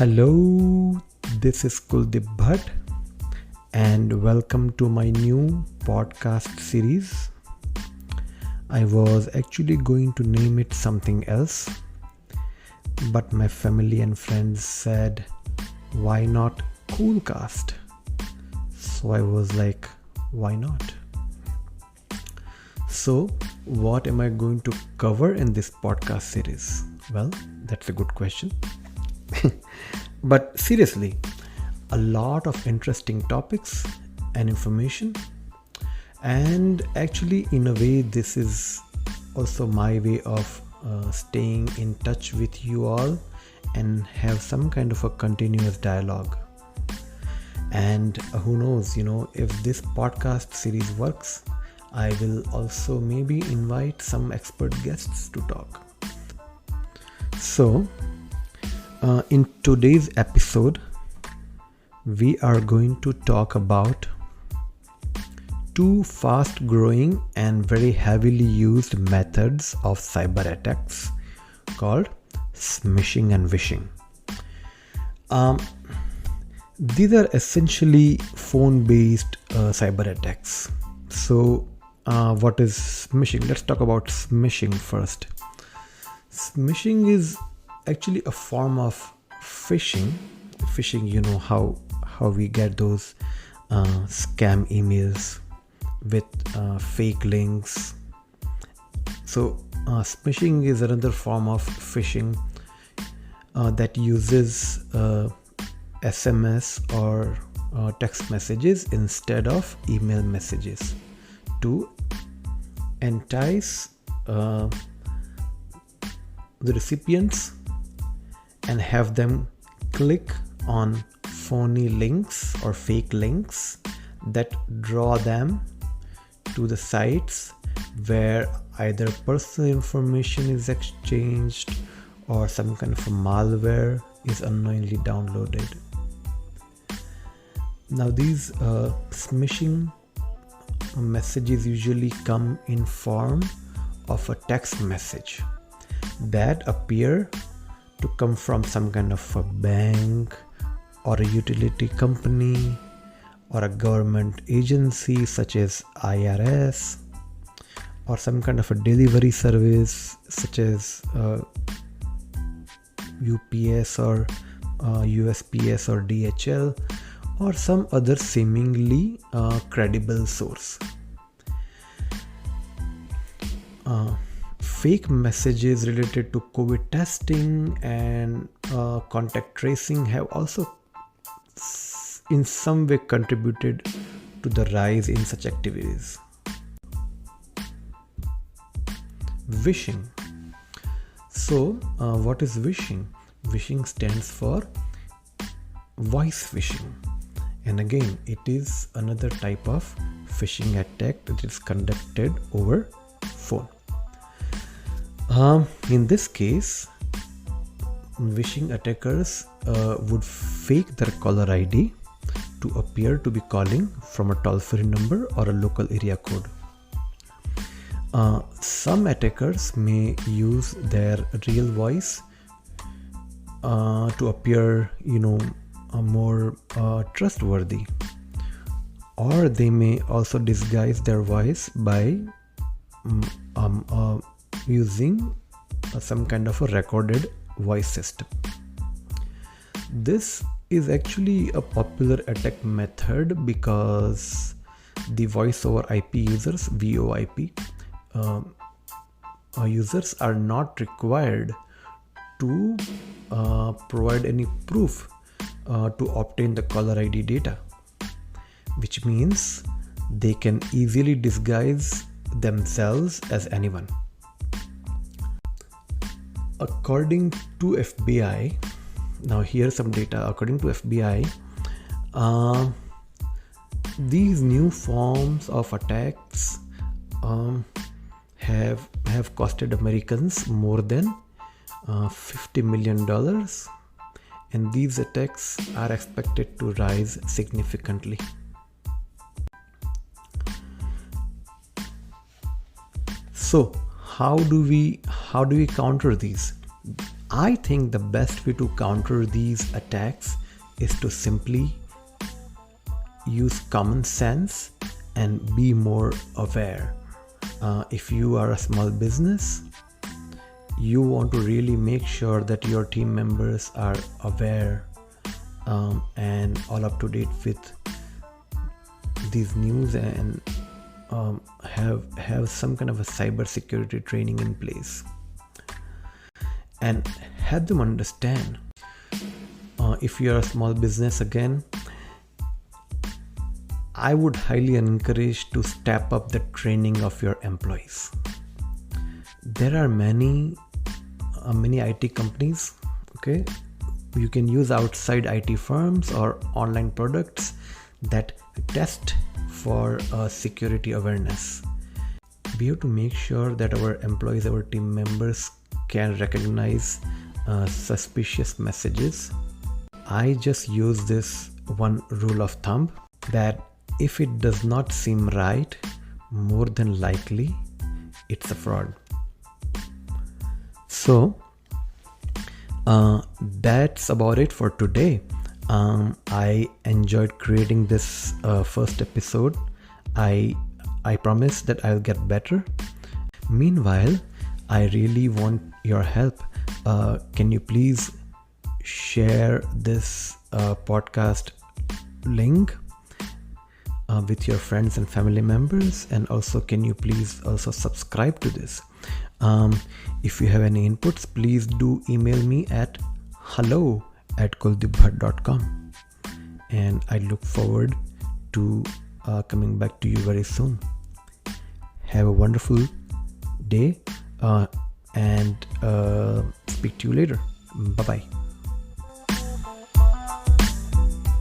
Hello, this is Kuldeep Bhatt and welcome to my new podcast series. I was actually going to name it something else, but my family and friends said, why not Coolcast? So I was like, why not? So, what am I going to cover in this podcast series? Well, that's a good question. But seriously, a lot of interesting topics and information, and actually in a way this is also my way of staying in touch with you all and have some kind of a continuous dialogue. And who knows, if this podcast series works, I will also maybe invite some expert guests to talk. So in today's episode, we are going to talk about two fast growing and very heavily used methods of cyber attacks called smishing and vishing. These are essentially phone based cyber attacks. So what is smishing? Let's talk about smishing first. Smishing is actually a form of phishing. Phishing, how we get those scam emails with fake links. So smishing is another form of phishing that uses SMS or text messages instead of email messages to entice the recipients and have them click on phony links or fake links that draw them to the sites where either personal information is exchanged or some kind of a malware is unknowingly downloaded. Now these smishing messages usually come in form of a text message that appear to come from some kind of a bank or a utility company or a government agency such as IRS or some kind of a delivery service such as UPS or USPS or DHL or some other seemingly credible source. Fake messages related to COVID testing and contact tracing have also in some way contributed to the rise in such activities. Vishing. So, what is vishing? Vishing stands for voice phishing. And again, it is another type of phishing attack that is conducted over phone. In this case, vishing attackers would fake their caller ID to appear to be calling from a toll-free number or a local area code. Some attackers may use their real voice to appear, more trustworthy, or they may also disguise their voice by using some kind of a recorded voice system. This is actually a popular attack method because the voice over IP users, VoIP users are not required to provide any proof to obtain the caller ID data, which means they can easily disguise themselves as anyone. According to FBI, now here's some data. According to FBI, these new forms of attacks have costed Americans more than $50 million, and these attacks are expected to rise significantly. So how do we counter these? I think the best way to counter these attacks is to simply use common sense and be more aware. If you are a small business, you want to really make sure that your team members are aware and all up to date with these news, and have some kind of a cybersecurity training in place, and help them understand. If you're a small business, again, I would highly encourage to step up the training of your employees. There are many IT companies, okay? You can use outside IT firms or online products that test for security awareness. We have to make sure that our employees, our team members can recognize suspicious messages. I just use this one rule of thumb that if it does not seem right, more than likely it's a fraud. So that's about it for today. I enjoyed creating this first episode. I promise that I'll get better. Meanwhile, I really want your help. Can you please share this podcast link with your friends and family members? And also, can you please also subscribe to this? If you have any inputs, please do email me at hello@kuldipbhatt.com, and I look forward to coming back to you very soon. Have a wonderful day and speak to you later. Bye bye.